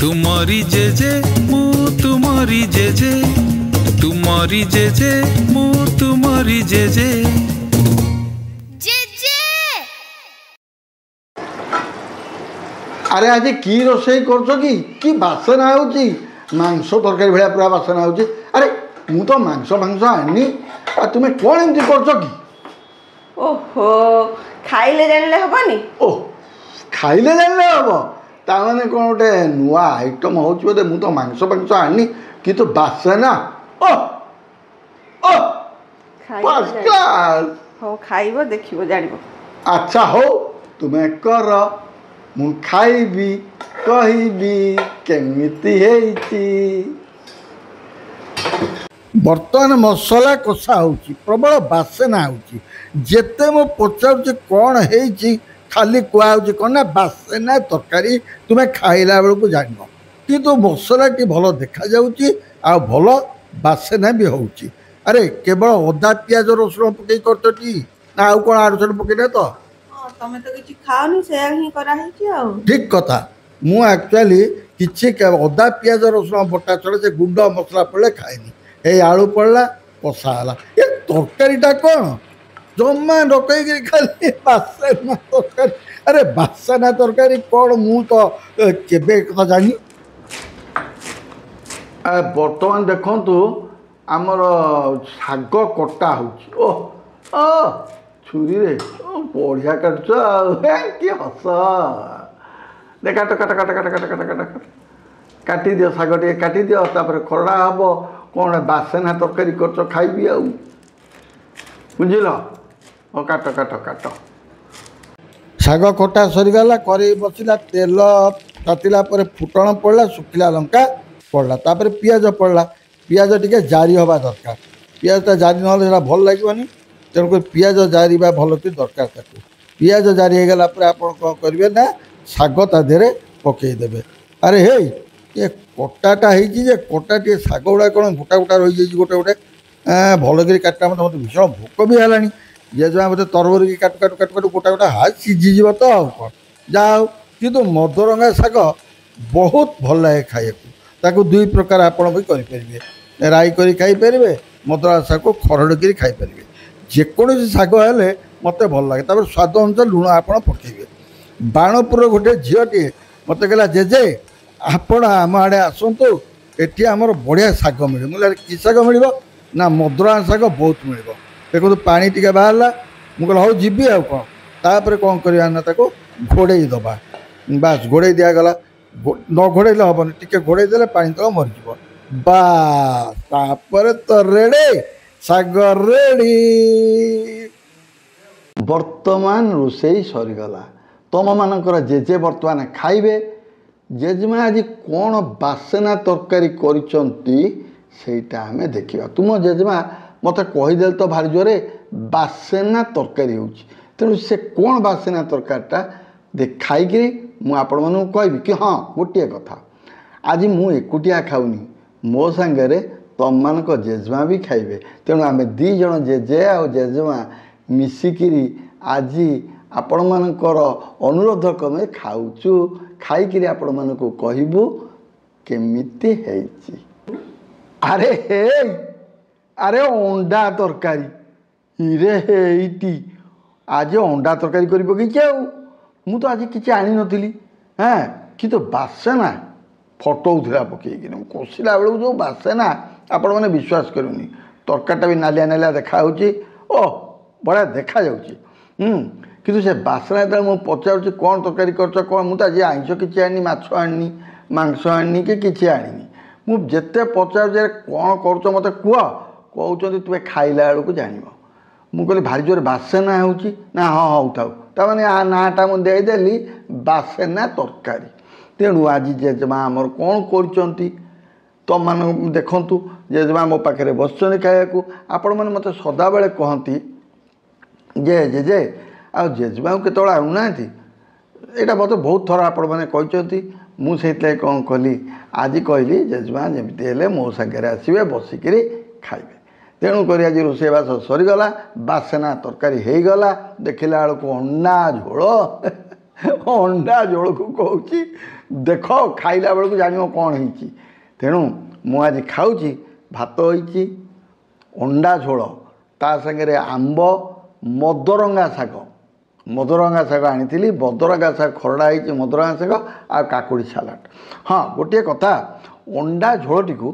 तुमरी JJ मु तुमरी JJ तुमरी JJ मु तुमरी JJ JJ. अरे आज की रोषे कि बासना होची मांस तरकारी भाया पूरा बासना होची। अरे मु तो मांस मांस आनी तुम्हें कौन एमती कर कि ओहो खाइले जानले हबनी। ओह खाइले जानले हम ताने कौन गोटे नुआ आइटम हो बोधे मु तो मांस मांस आनी कि तो बासना ओह ओह पास्कल हो खाइबो देखिबो जानिबो। अच्छा हो तुम्हें कर मु खाइबी कहिबी केमिति हेइची। बर्तमान मसला कषा होची प्रबल बासना होची जेते मो पचारुची कौन हेइची खाली कुआ होची कौन ना बासना तरकारी तुम्हें खाइला बेल को जान कि मसला टी भल देखा जाउची आ भल बासना भी होची। अरे केवल अदा पियाज रसुण पकई करती ना आउ कौन आड़ साड़ पकईना तो तमे तो किछि खाओनी से ही करा हेची आ ठीक कथा मु एक्चुअली किछि अदा पियाज रसुण बटा छड़ा से गुंड मसला पड़े खाएनी ए आलू पड़ला कषा है ये तरकारीटा कौन जमा रकई खाली बासना तरकारी। अरे बासना तरकारी कौन मु तो केबे कथा जानी। बर्तमान देखंतु आमर शाग कटा होची ओ छुरी रे बढ़िया काटछ कि हस दे काट काट काट काट काट काट काट काटी दियो शाग टे काटी दियो तापर खरड़ा हबो कौन बासना तरकारी कर खाइबी आ बुझल ओ काट काट काट शाग कटा सरीगला करी बसिला तेल तातिला पर फुटण पड़ला सुखिला लंका पड़ला तापर पियाज पड़ला पियाज टिके जारी हवा दरकार पियाजटा जारी ना भल लगे तेणुक पियाज जारी भल कि दरकार ताको पियाज जारी हो गला आप कौन करेंगे ना शाग ता देहरे पकईदे। अरे हे ये कटाटा हो कटा टे शाग गुड़ा कौन गोटा गोटा रही जाइए गोटे गोटे भल कर काटा मत मत भीषण भोक भी है जेजमा मत तरबर की काटु काटु काटु काटु गोटा गोटा हाथ सीझीज तो आउ कौन जाओ कि मदरंगा शाग बहुत भल लगे खाइबा दुई प्रकार आपण भी करेंगे राई कर खाईपर मदरंगा शाग को खरड़ कर खाईपर जेकोसी शाग हेले मत भल लगे तापर स्वाद अनुसार लुण आप पकेबे। बाणपुर गोटे झीटे मत कहला जेजे आपण आम आड़े आसतु एटी आमर बढ़िया शाग मिले मुझे कि शाग मिल ना मदरंगा शाग बहुत मिल देखो पानी टी बाहर मुझे हूँ जीवी आ कौन तापर कौन करवा ना घोड़े दबा बास घोड़े दिगला न घोड़े हेबन टी घोड़े देले पानी तक मरीज बास तापर तो रेडे शाग रेडी। वर्तमान रोषे सरीगला तुम मानकर जेजे वर्तमान खाइबे जेजेमा आज कौन बासना तरकारी करिसेटा आम देखा तुम जेजेमा मत कहीदे तो भारी जोरे बासना तरकारी हो तेणु से कौन बासना तरकारीटा खाई मुझे कहबी कि हाँ गोटे कथा आज मु एकुटिया खाऊनी मो सांगे तुम मान जेजेमा भी खाइबे तेणु आम दी जन जेजे आ जेजेमा मिसिकिरी आज आपण मानकर अनुरोध क्रमे खाऊचु खाई आपण मानक कहबू केमिति हेची। अरे हे अरे अंडा तरकारी इरे हेटी आज अंडा तरकारी कर पकईचे मु तो आज किसी आनी नी हाँ कि तो बासना फटौला पकईकि कषिला बेलू जो बासना आपण मैंने विश्वास करूनी तरकारीटा भी नालिया नालिया देखा ओह बड़ा देखा जाऊँगी कि से बासना जो मुझे पचार कौन तरकारी कर कौन मुझे आज आइंस किसी आनी माछ आनी मांस आनी कि किसी आनी मुझे पचार कौन कर मत कह कहते तुम्हें खाइला बेलू जान मुझे कहली भारी जोर बासना होना हाँ हाँ था ताने आ नाटा मुझे देदेली बासना तरकारी तेणु आज जेजेमा आमर कौन कर तुम मान देखु जेजेमा मो पाखे बस खाया आपण मैंने मत सदाबले कहती जे जेजे आ जेजेमा के आना यहाँ मत बहुत थर आपण मैंने कहते मुझे कौन कली आज कहली जेजेमा जमी मो सागर आसवे बसिक खाइबे तेणुक आज रोषेबास सरीगला बासना तरकारी हो गला देखला बेलू अंडा झोल ଅଣ୍ଡା ଝୋଳକୁ କହୁଛି ଦେଖ ଖାଇଲା ବେଳକୁ ଜାଣିବ କ'ଣ ହେଇଛି। ତେଣୁ ମୁଁ ଆଜି ଖାଉଛି ଭାତ ହେଇଛି, ଅଣ୍ଡା ଝୋଳ, ତା ସାଙ୍ଗରେ ଆମ୍ବ, ମଦରଙ୍ଗା ଶାଗ ଆଣିଥିଲି, ମଦରଙ୍ଗା ଶାଗ ଖରଡ଼ା ହେଇଛି, ମଦରଙ୍ଗା ଶାଗ ଆଉ କାକୁଡ଼ି ସାଲାଡ଼। ହଁ ଗୋଟିଏ କଥା, ଅଣ୍ଡା ଝୋଳଟିକୁ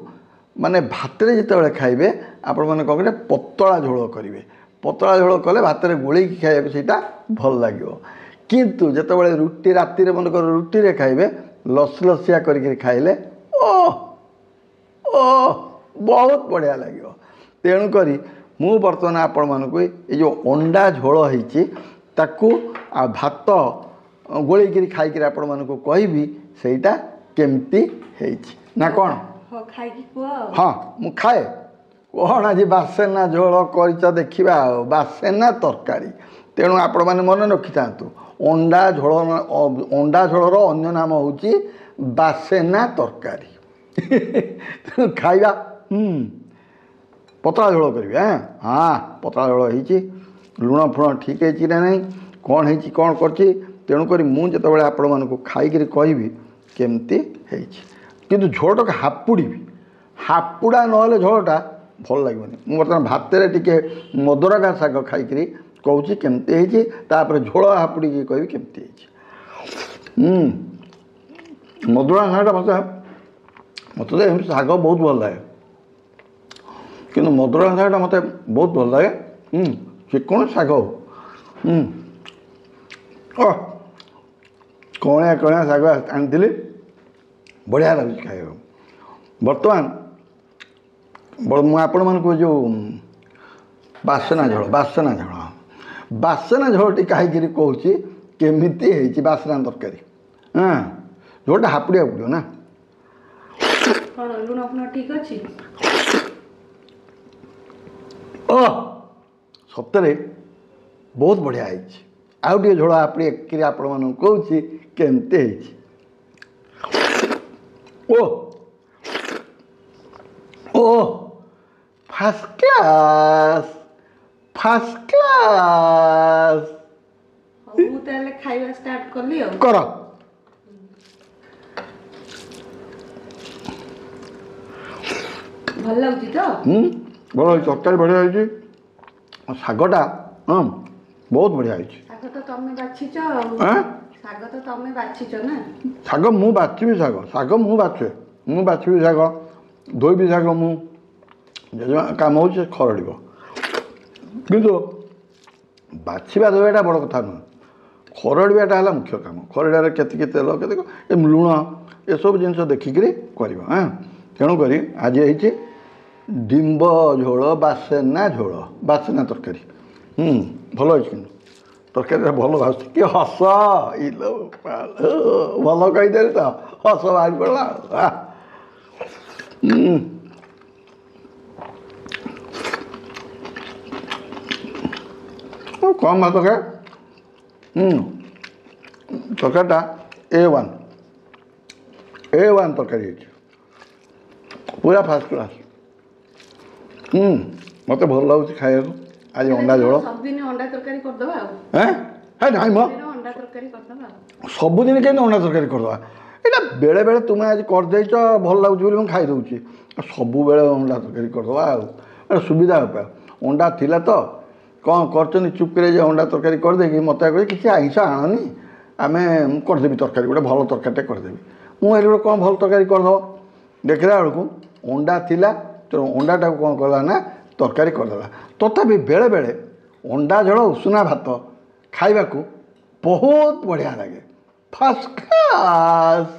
ମାନେ ଭାତରେ ଯେତେବେଳେ ଖାଇବେ ଆପଣମାନେ କ'ଣ କରିବେ, ପତଳା ଝୋଳ କରିବେ। ପତଳା ଝୋଳ କଲେ ଭାତରେ ଗୋଳେଇକି ଖାଇବାକୁ ସେଇଟା ଭଲ ଲାଗିବ। କିନ୍ତୁ ଯେତେବେଳେ ରୁଟି ରାତିରେ ମନେକର ରୁଟିରେ ଖାଇବେ, ଲସିଲସିଆ କରିକି ଖାଇଲେ ବହୁତ ବଢ଼ିଆ ଲାଗିବ। ତେଣୁକରି ମୁଁ ବର୍ତ୍ତମାନ ଆପଣମାନଙ୍କୁ ଏ ଯେଉଁ ଅଣ୍ଡା ଝୋଳ ହେଇଛି ତାକୁ ଆଉ ଭାତ ଗୋଳେଇକିରି ଖାଇକିରି ଆପଣମାନଙ୍କୁ କହିବି ସେଇଟା କେମିତି ହେଇଛି ନା କ'ଣ? ଖାଇକି କୁହ। ହଁ ମୁଁ ଖାଏ। କ'ଣ ଆଜି ବାସେନା ଝୋଳ କରିଛ ଦେଖିବା ଆଉ, ବାସେନା ତରକାରୀ। ତେଣୁ ଆପଣମାନେ ମନେ ରଖିଥାନ୍ତୁ, ଅଣ୍ଡା ଝୋଳର ଅନ୍ୟ ନାମ ହେଉଛି ବାସେନା ତରକାରୀ। ତେଣୁ ଖାଇବା। ପତଳା ଝୋଳ କରିବେ। ହଁ ପତଳା ଝୋଳ ହେଇଛି। ଲୁଣ ଫୁଣ ଠିକ୍ ହେଇଛି ନା ନାହିଁ, କ'ଣ ହେଇଛି କ'ଣ କରିଛି, ତେଣୁକରି ମୁଁ ଯେତେବେଳେ ଆପଣମାନଙ୍କୁ ଖାଇକିରି କହିବି କେମିତି ହେଇଛି। କିନ୍ତୁ ଝୋଳଟାକୁ ହାପୁଡ଼ିବି, ହାପୁଡ଼ା ନହେଲେ ଝୋଳଟା ଭଲ ଲାଗିବନି। ମୁଁ ବର୍ତ୍ତମାନ ଭାତରେ ଟିକେ ମଦରଙ୍ଗା ଶାଗ ଖାଇକିରି କହୁଛି କେମିତି ହେଇଛି, ତାପରେ ଝୋଳ ହାପୁଡ଼ିକି କହିବି କେମିତି ହେଇଛି। ମଦରଙ୍ଗା ଶାଗଟା ମୋତେ ତ ଏମିତି ଶାଗ ବହୁତ ଭଲ ଲାଗେ, କିନ୍ତୁ ମଦରଙ୍ଗା ଶାଗଟା ମୋତେ ବହୁତ ଭଲ ଲାଗେ। ଯେକୌଣସି ଶାଗ ହଉ। କଅଁଳିଆ ଶାଗ ଆଣିଥିଲି, ବଢ଼ିଆ ଲାଗୁଛି ଖାଇବାକୁ। ବର୍ତ୍ତମାନ ମୁଁ ଆପଣମାନଙ୍କୁ ଯେଉଁ ବାସନା ଝୋଳଟି ଖାଇକିରି କହୁଛି କେମିତି ହେଇଛି। ବାସନା ତରକାରୀ ଝୋଳଟା ହାପୁଡ଼ିବାକୁ ପଡ଼ିବ ନା। କ'ଣ ଲୁଣ ଫୁଣ ଠିକ୍ ଅଛି? ସତରେ ବହୁତ ବଢ଼ିଆ ହେଇଛି। ଆଉ ଟିକେ ଝୋଳ ହାପୁଡ଼ିକିରି ଆପଣମାନଙ୍କୁ କହୁଛି କେମିତି ହେଇଛି। First class. ମୁଁ ତାହେଲେ ଖାଇବା ଷ୍ଟାର୍ଟ କଲି ଆଉ। କର। ଭଲ ଲାଗୁଛି ତ? ଭଲ ହେଇଛି, ତରକାରୀ ବଢ଼ିଆ ହେଇଛି, ଶାଗଟା ବହୁତ ବଢ଼ିଆ ହେଇଛି। ଶାଗ ତ ତମେ ବାଛିଛ ନା? ଶାଗ ମୁଁ ବାଛିବି, ଶାଗ ମୁଁ ବାଛିବି, ଶାଗ ଧୋଇବି, ଶାଗ ମୁଁ ଜେଜେମା କାମ ହେଉଛି ଖରଡ଼ିବ। କିନ୍ତୁ ବାଛିବା ଧୋଇବାଟା ବଡ଼ କଥା ନୁହେଁ, ଖରଡ଼ିବାଟା ହେଲା ମୁଖ୍ୟ କାମ। ଖରଡ଼ିବାରେ କେତିକି ତେଲ, କେତିକି ଲୁଣ, ଏସବୁ ଜିନିଷ ଦେଖିକିରି କରିବ। ତେଣୁକରି ଆଜି ହେଇଛି ଡିମ୍ବ ଝୋଳ, ବାସେନା ତରକାରୀ। ଭଲ ହେଇଛି, କିନ୍ତୁ ତରକାରୀଟା ଭଲ ଭାବୁଛି। କି ହସ, ଭଲ କହିଦେଲି ତ, ହସ ବାହାରି ପଡ଼ିଲା। କମ୍ ଭାତ ଖାଏ। ତରକାରୀଟା A1 ତରକାରୀ ହେଇଛି, ପୁରା ଫାର୍ଷ୍ଟ କ୍ଲାସ୍। ମୋତେ ଭଲ ଲାଗୁଛି ଖାଇବାକୁ। ଆଜି ଅଣ୍ଡା ଝୋଳ। ସବୁଦିନ ଅଣ୍ଡା ତରକାରୀ କରିଦେବା ଆଉ। ନାଇଁ ମ, ଅଣ୍ଡା ତରକାରୀ କରିଦେବା ଆଉ। ସବୁଦିନ କେମିତି ଅଣ୍ଡା ତରକାରୀ କରିଦେବା? ଏଇଟା ବେଳେବେଳେ ତୁମେ ଆଜି କରିଦେଇଛ ଭଲ ଲାଗୁଛି ବୋଲି ମୁଁ ଖାଇଦେଉଛି, ସବୁବେଳେ ଅଣ୍ଡା ତରକାରୀ କରିଦେବା ଆଉ। ଏଇଟା ସୁବିଧା ଉପାୟ। ଅଣ୍ଡା ଥିଲା ତ କ'ଣ କରୁଛନ୍ତି, ଚୁପକିରେ ଯେ ଅଣ୍ଡା ତରକାରୀ କରିଦେଇକି ମୋତେ କହି କିଛି ଆଇଁଷ ଆଣନି, ଆମେ କରିଦେବି ତରକାରୀ, ଗୋଟେ ଭଲ ତରକାରୀଟେ କରିଦେବି। ମୁଁ ଏଠି ଗୋଟେ କ'ଣ ଭଲ ତରକାରୀ କରିଦେବ, ଦେଖିଲା ବେଳକୁ ଅଣ୍ଡା ଥିଲା, ତେଣୁ ଅଣ୍ଡାଟାକୁ କ'ଣ କଲା ନା ତରକାରୀ କରିଦେଲା। ତଥାପି ବେଳେବେଳେ ଅଣ୍ଡା ଝୋଳ ଉଷୁନା ଭାତ ଖାଇବାକୁ ବହୁତ ବଢ଼ିଆ ଲାଗେ। First class.